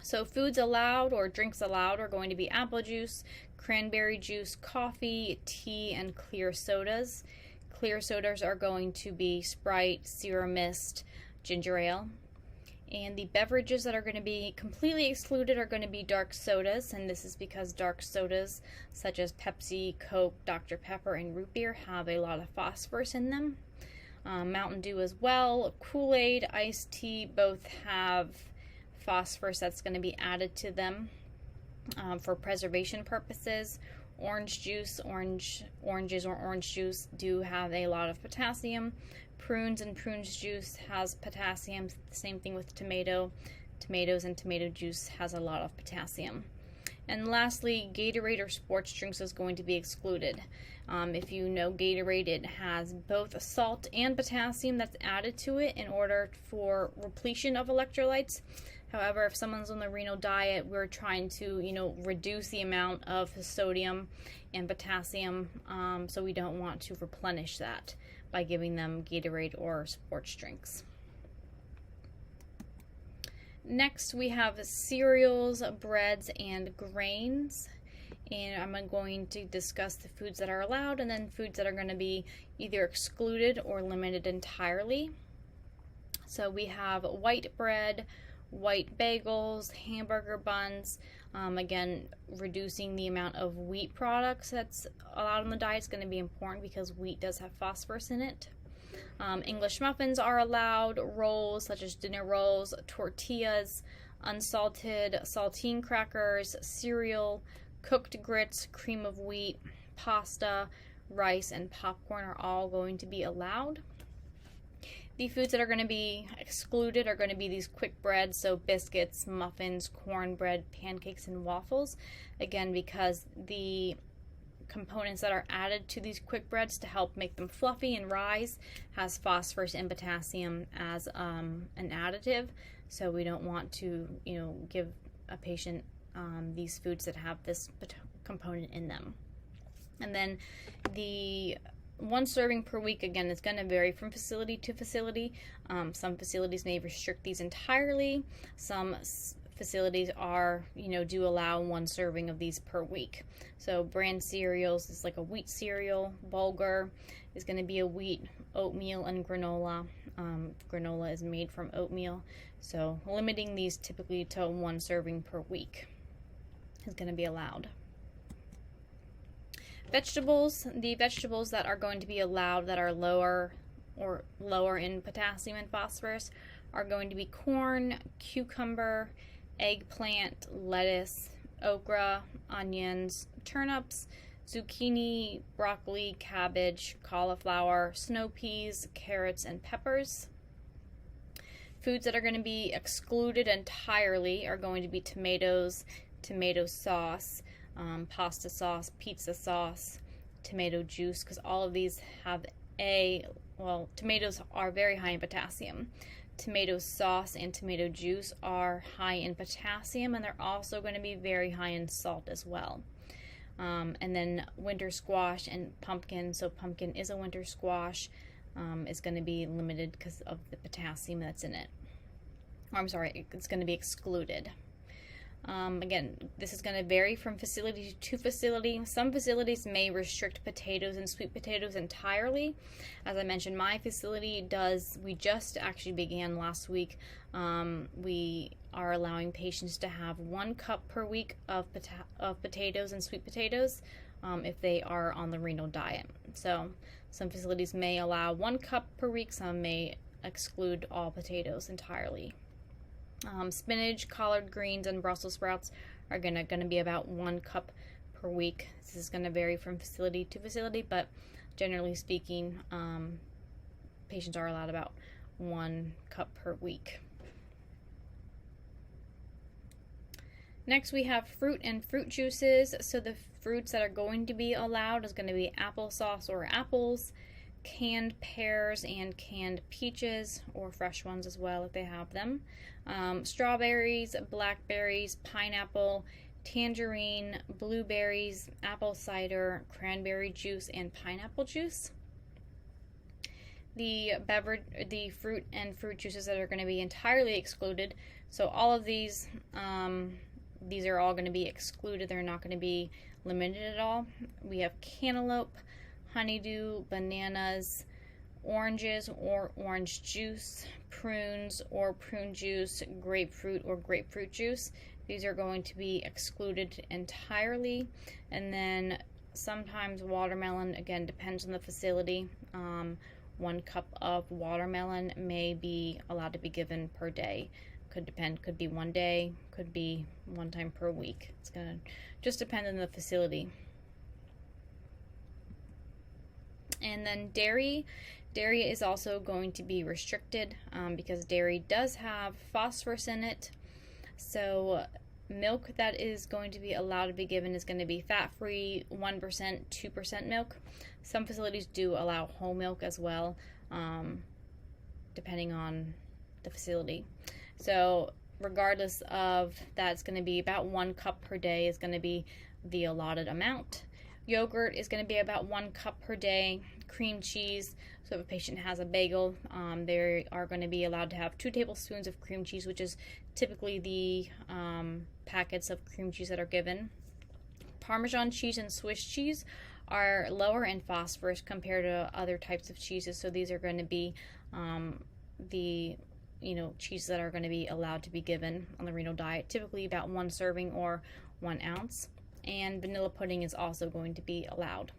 So foods allowed or drinks allowed are going to be apple juice, cranberry juice, coffee, tea, and clear sodas. Clear sodas are going to be Sprite, Sierra Mist, ginger ale. And the beverages that are going to be completely excluded are going to be dark sodas, and this is because dark sodas such as Pepsi, Coke, Dr. Pepper, and root beer have a lot of phosphorus in them. Mountain Dew as well, Kool-Aid, iced tea, both have phosphorus that's going to be added to them for preservation purposes. Orange juice, oranges or orange juice do have a lot of potassium. Prunes and prunes juice has potassium. Same thing with tomatoes and tomato juice has a lot of potassium. And lastly, Gatorade or sports drinks is going to be excluded. If you know Gatorade, it has both salt and potassium that's added to it in order for repletion of electrolytes. However, if someone's on the renal diet, we're trying to, reduce the amount of sodium and potassium, so we don't want to replenish that by giving them Gatorade or sports drinks. Next, we have cereals, breads, and grains. And I'm going to discuss the foods that are allowed and then foods that are going to be either excluded or limited entirely. So we have white bread, white bagels, hamburger buns. Again, reducing the amount of wheat products that's allowed on the diet is going to be important because wheat does have phosphorus in it. English muffins are allowed, rolls such as dinner rolls, tortillas, unsalted saltine crackers, cereal, cooked grits, cream of wheat, pasta, rice, and popcorn are all going to be allowed. The foods that are going to be excluded are going to be these quick breads, so biscuits, muffins, cornbread, pancakes, and waffles. Again, because the components that are added to these quick breads to help make them fluffy and rise has phosphorus and potassium as an additive. So we don't want to, give a patient these foods that have this component in them. And then the one serving per week, again, is going to vary from facility to facility. Some facilities may restrict these entirely. Some facilities do allow one serving of these per week. So brand cereals is like a wheat cereal. Bulgur is going to be a wheat, oatmeal, and granola. Granola is made from oatmeal. So limiting these typically to one serving per week is going to be allowed. Vegetables, the vegetables that are going to be allowed that are lower in potassium and phosphorus are going to be corn, cucumber, eggplant, lettuce, okra, onions, turnips, zucchini, broccoli, cabbage, cauliflower, snow peas, carrots, and peppers. Foods that are going to be excluded entirely are going to be tomatoes, tomato sauce, pasta sauce, pizza sauce, tomato juice, because all of these have tomatoes are very high in potassium. Tomato sauce and tomato juice are high in potassium, and they're also going to be very high in salt as well. And then winter squash and pumpkin, so pumpkin is a winter squash, is going to be limited because of the potassium that's in it. It's going to be excluded. Again, this is going to vary from facility to facility. Some facilities may restrict potatoes and sweet potatoes entirely. As I mentioned, my facility does. We just actually began last week. We are allowing patients to have 1 cup per week of potatoes and sweet potatoes if they are on the renal diet. So some facilities may allow 1 cup per week. Some may exclude all potatoes entirely. Spinach, collard greens, and Brussels sprouts are gonna be about 1 cup per week. This is going to vary from facility to facility, but generally speaking, patients are allowed about 1 cup per week. Next, we have fruit and fruit juices. So the fruits that are going to be allowed is going to be applesauce or apples, canned pears and canned peaches, or fresh ones as well if they have them. Strawberries, blackberries, pineapple, tangerine, blueberries, apple cider, cranberry juice, and pineapple juice. The fruit and fruit juices that are going to be entirely excluded. So all of these are all going to be excluded. They're not going to be limited at all. We have cantaloupe, honeydew, bananas, oranges or orange juice, prunes or prune juice, grapefruit or grapefruit juice. These are going to be excluded entirely. And then sometimes watermelon, again, depends on the facility. 1 cup of watermelon may be allowed to be given per day. Could depend, could be 1 day, could be 1 time per week. It's going to just depend on the facility. And then dairy is also going to be restricted because dairy does have phosphorus in it. So milk that is going to be allowed to be given is going to be fat-free, 1%, 2% milk. Some facilities do allow whole milk as well, depending on the facility. So regardless of that, it's going to be about 1 cup per day is going to be the allotted amount. Yogurt is going to be about 1 cup per day. Cream cheese, so if a patient has a bagel, they are going to be allowed to have 2 tablespoons of cream cheese, which is typically the packets of cream cheese that are given. Parmesan cheese and Swiss cheese are lower in phosphorus compared to other types of cheeses, so these are going to be the cheeses that are going to be allowed to be given on the renal diet, typically about 1 serving or 1 ounce. And vanilla pudding is also going to be allowed.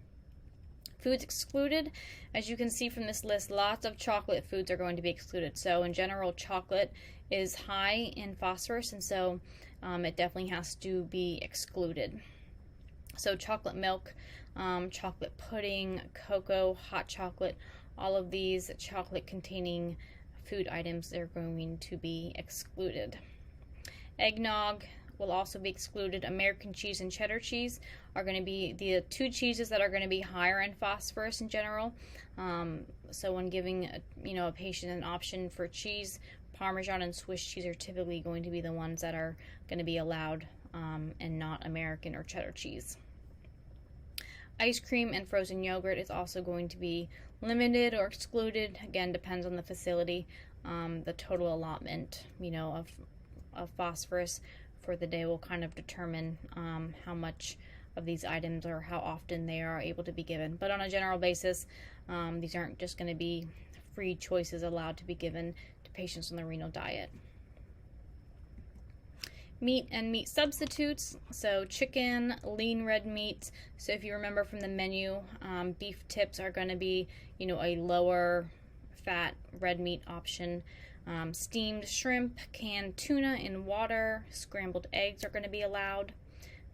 Foods excluded, as you can see from this list, lots of chocolate foods are going to be excluded. So in general, chocolate is high in phosphorus, and so it definitely has to be excluded. So chocolate milk, chocolate pudding, cocoa, hot chocolate, all of these chocolate containing food items are going to be excluded. Eggnog will also be excluded. American cheese and cheddar cheese are going to be the 2 cheeses that are going to be higher in phosphorus in general. So when giving a patient an option for cheese, Parmesan and Swiss cheese are typically going to be the ones that are going to be allowed, and not American or cheddar cheese. Ice cream and frozen yogurt is also going to be limited or excluded. Again, depends on the facility. The total allotment, of phosphorus for the day will kind of determine how much of these items or how often they are able to be given. But on a general basis, these aren't just going to be free choices allowed to be given to patients on the renal diet. Meat and meat substitutes, so chicken, lean red meat. So if you remember from the menu, beef tips are going to be, a lower fat red meat option. Steamed shrimp, canned tuna in water, scrambled eggs are going to be allowed.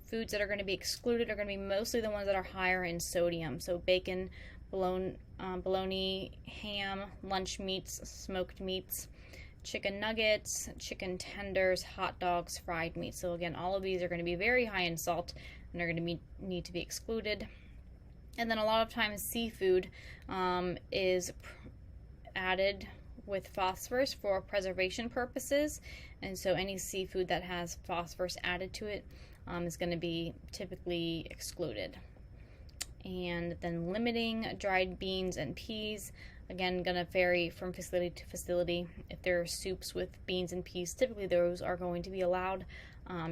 Foods that are going to be excluded are going to be mostly the ones that are higher in sodium. So bacon, bologna, ham, lunch meats, smoked meats, chicken nuggets, chicken tenders, hot dogs, fried meat. So again, all of these are going to be very high in salt and are going to need to be excluded. And then a lot of times seafood is added with phosphorus for preservation purposes, and so any seafood that has phosphorus added to it is going to be typically excluded. And then limiting dried beans and peas, again, going to vary from facility to facility. If there are soups with beans and peas, typically those are going to be allowed,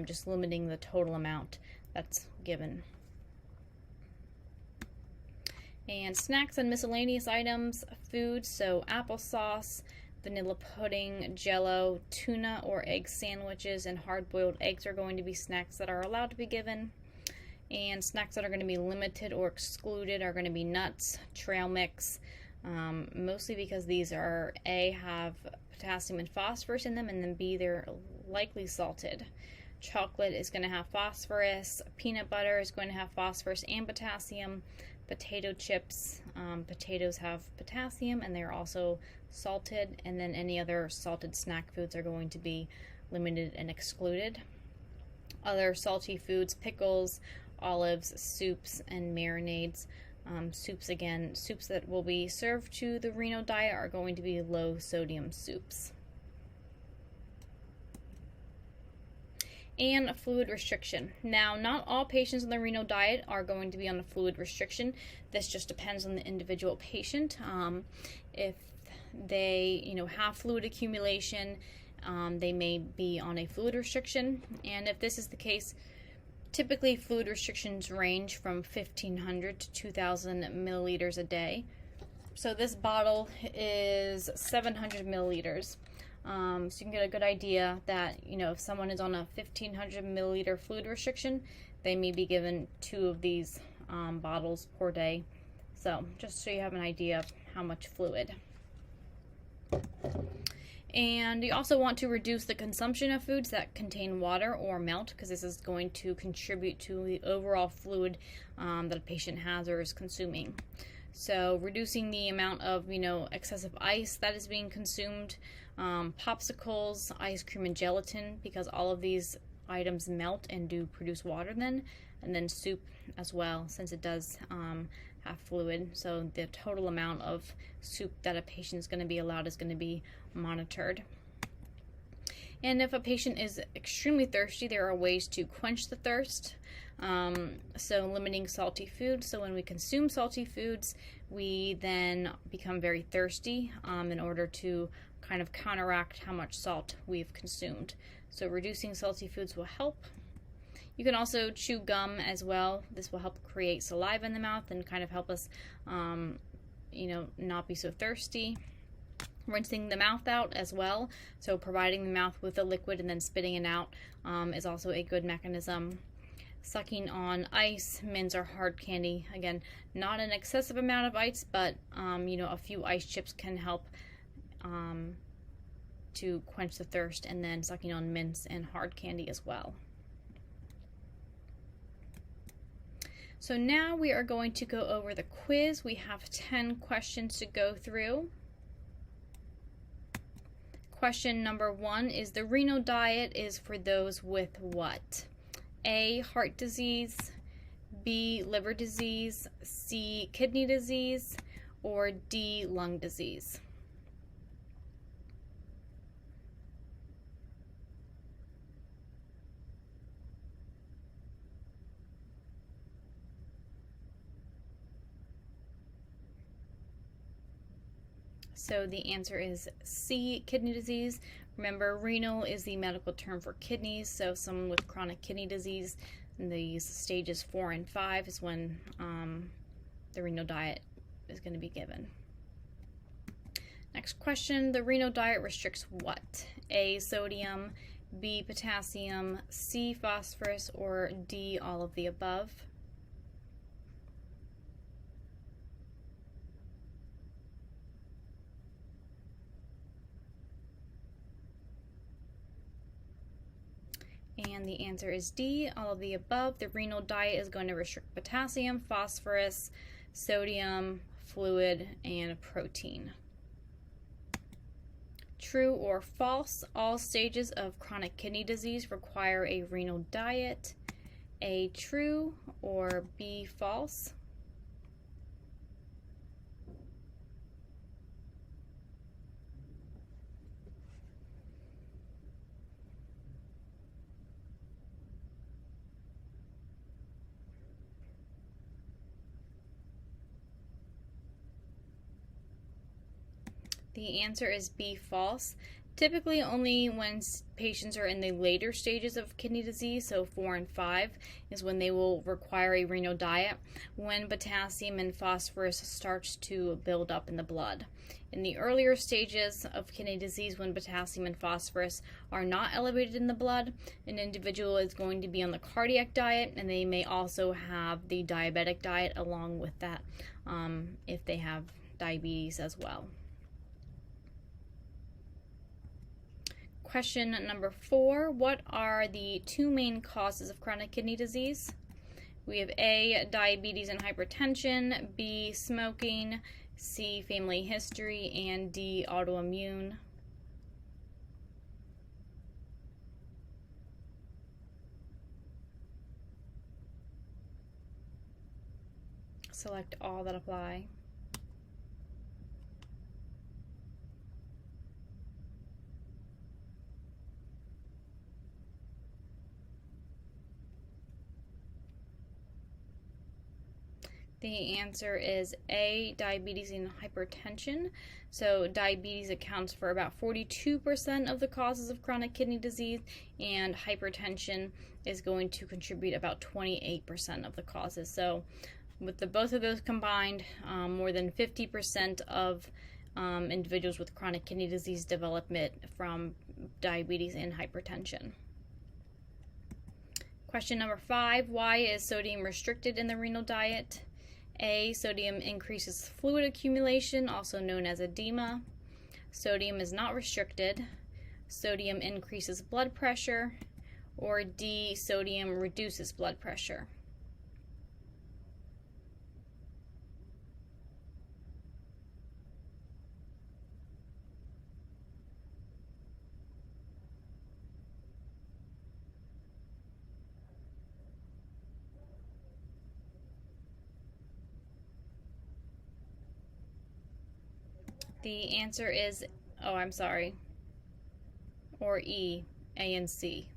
just limiting the total amount that's given. And snacks and miscellaneous items, foods, so applesauce, vanilla pudding, jello, tuna or egg sandwiches, and hard-boiled eggs are going to be snacks that are allowed to be given. And snacks that are going to be limited or excluded are going to be nuts, trail mix, mostly because these are A, have potassium and phosphorus in them, and then B, they're likely salted. Chocolate is going to have phosphorus, peanut butter is going to have phosphorus and potassium. Potato chips, potatoes have potassium and they're also salted, and then any other salted snack foods are going to be limited and excluded. Other salty foods, pickles, olives, soups, and marinades Soups, again, soups that will be served to the renal diet are going to be low sodium soups. And fluid restriction. Now, not all patients on the renal diet are going to be on a fluid restriction. This just depends on the individual patient. If they, have fluid accumulation, they may be on a fluid restriction. And if this is the case, typically fluid restrictions range from 1,500 to 2,000 milliliters a day. So this bottle is 700 milliliters. So you can get a good idea that, if someone is on a 1,500 milliliter fluid restriction, they may be given 2 of these bottles per day. So just so you have an idea of how much fluid. And you also want to reduce the consumption of foods that contain water or melt, because this is going to contribute to the overall fluid that a patient has or is consuming. So reducing the amount of, excessive ice that is being consumed, popsicles, ice cream, and gelatin, because all of these items melt and do produce water then, and then soup as well, since it does have fluid. So the total amount of soup that a patient is going to be allowed is going to be monitored. And if a patient is extremely thirsty, there are ways to quench the thirst. So limiting salty foods. So when we consume salty foods, we then become very thirsty in order to kind of counteract how much salt we've consumed. So reducing salty foods will help. You can also chew gum as well. This will help create saliva in the mouth and kind of help us, not be so thirsty. Rinsing the mouth out as well. So providing the mouth with a liquid and then spitting it out is also a good mechanism. Sucking on ice, mints, or hard candy. Again, not an excessive amount of ice, but a few ice chips can help to quench the thirst, and then sucking on mints and hard candy as well. So now we are going to go over the quiz. We have 10 questions to go through. Question number 1 is the renal diet is for those with what? A, heart disease, B, liver disease, C, kidney disease, or D, lung disease. So the answer is C, kidney disease. Remember, renal is the medical term for kidneys, so someone with chronic kidney disease, in these stages 4 and 5 is when the renal diet is going to be given. Next question, the renal diet restricts what? A, sodium, B, potassium, C, phosphorus, or D, all of the above. And the answer is D, all of the above. The renal diet is going to restrict potassium, phosphorus, sodium, fluid, and protein. True or false, all stages of chronic kidney disease require a renal diet. A, true, or B, false. The answer is B, false. Typically only when patients are in the later stages of kidney disease, so 4 and 5, is when they will require a renal diet, when potassium and phosphorus starts to build up in the blood. In the earlier stages of kidney disease, when potassium and phosphorus are not elevated in the blood, an individual is going to be on the cardiac diet, and they may also have the diabetic diet along with that if they have diabetes as well. Question number 4, what are the 2 main causes of chronic kidney disease? We have A, diabetes and hypertension, B, smoking, C, family history, and D, autoimmune. Select all that apply. The answer is A, diabetes and hypertension. So diabetes accounts for about 42% of the causes of chronic kidney disease, and hypertension is going to contribute about 28% of the causes. So with both of those combined, more than 50% of individuals with chronic kidney disease develop it from diabetes and hypertension. Question number 5, why is sodium restricted in the renal diet? A, sodium increases fluid accumulation, also known as edema. Sodium is not restricted. Sodium increases blood pressure. Or D, sodium reduces blood pressure. The answer is, or E, A and C.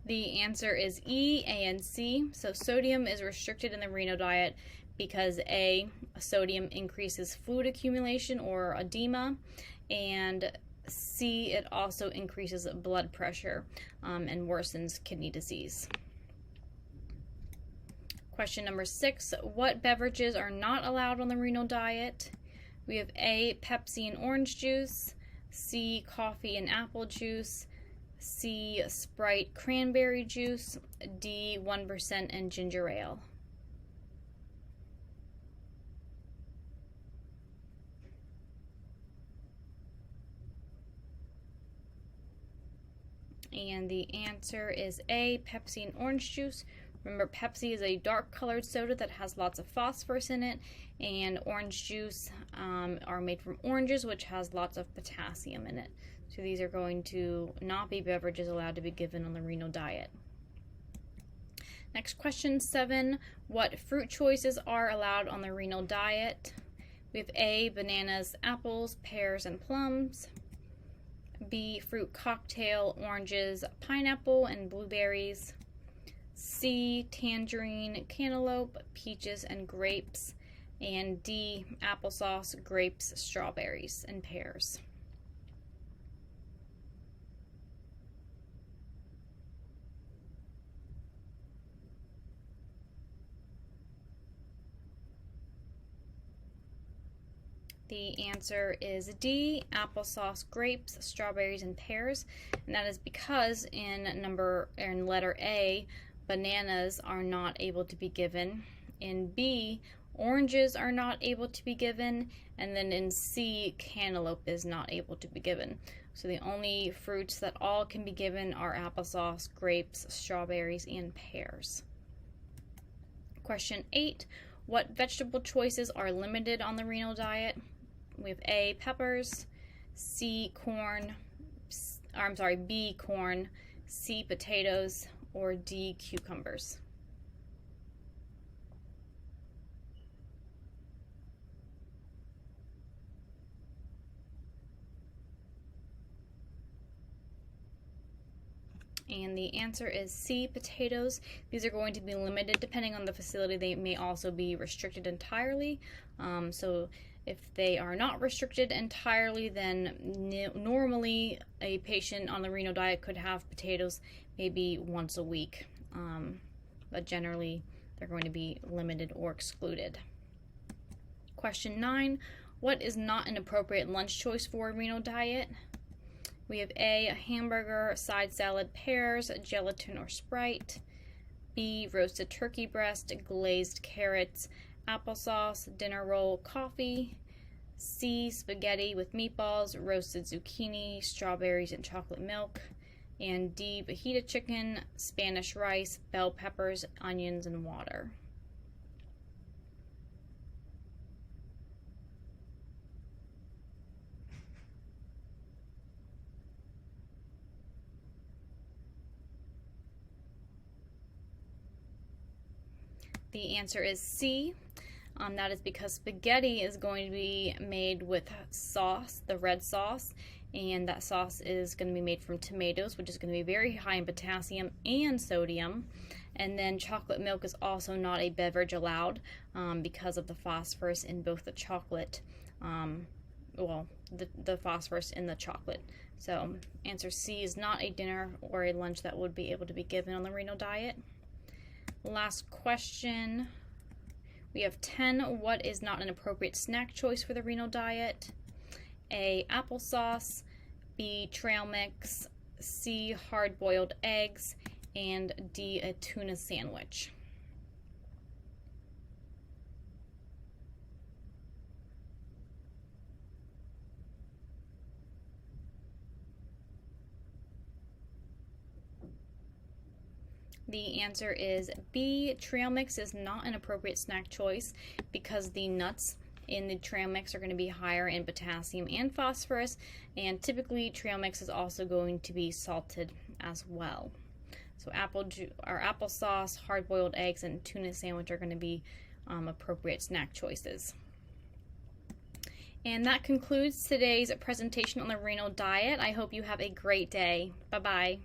The answer is E, A and C. So sodium is restricted in the renal diet because A, sodium increases fluid accumulation or edema, and C, it also increases blood pressure and worsens kidney disease. Question number 6, what beverages are not allowed on the renal diet? We have A, Pepsi and orange juice, C, coffee and apple juice, C, Sprite cranberry juice, D, 1% and ginger ale. And the answer is A, Pepsi and orange juice. Remember, Pepsi is a dark colored soda that has lots of phosphorus in it, and orange juice are made from oranges, which has lots of potassium in it. So these are going to not be beverages allowed to be given on the renal diet. Next question, 7, what fruit choices are allowed on the renal diet? We have A, bananas, apples, pears, and plums. B, fruit cocktail, oranges, pineapple, and blueberries. C, tangerine, cantaloupe, peaches, and grapes. And D, applesauce, grapes, strawberries, and pears. The answer is D, applesauce, grapes, strawberries, and pears. And that is because in letter A, bananas are not able to be given. In B, oranges are not able to be given. And then in C, cantaloupe is not able to be given. So the only fruits that all can be given are applesauce, grapes, strawberries, and pears. Question 8, what vegetable choices are limited on the renal diet? We have A, peppers, B, corn, C, potatoes, or D, cucumbers. And the answer is C, potatoes. These are going to be limited depending on the facility. They may also be restricted entirely. So if they are not restricted entirely, then normally a patient on the renal diet could have potatoes maybe once a week. But generally, they're going to be limited or excluded. Question 9, what is not an appropriate lunch choice for a renal diet? We have A, hamburger, side salad, pears, gelatin or Sprite. B, roasted turkey breast, glazed carrots, applesauce, dinner roll, coffee. C, spaghetti with meatballs, roasted zucchini, strawberries, and chocolate milk. And D, fajita chicken, Spanish rice, bell peppers, onions, and water. The answer is C. That is because spaghetti is going to be made with sauce, the red sauce, and that sauce is going to be made from tomatoes, which is going to be very high in potassium and sodium. And then chocolate milk is also not a beverage allowed because of the phosphorus in both the chocolate, the phosphorus in the chocolate. So answer C is not a dinner or a lunch that would be able to be given on the renal diet. Last question. We have 10. What is not an appropriate snack choice for the renal diet? A, applesauce, B, trail mix, C, hard-boiled eggs, and D, a tuna sandwich. The answer is B. Trail mix is not an appropriate snack choice because the nuts in the trail mix are going to be higher in potassium and phosphorus, and typically trail mix is also going to be salted as well. So applesauce, hard-boiled eggs, and tuna sandwich are going to be appropriate snack choices. And that concludes today's presentation on the renal diet. I hope you have a great day. Bye-bye.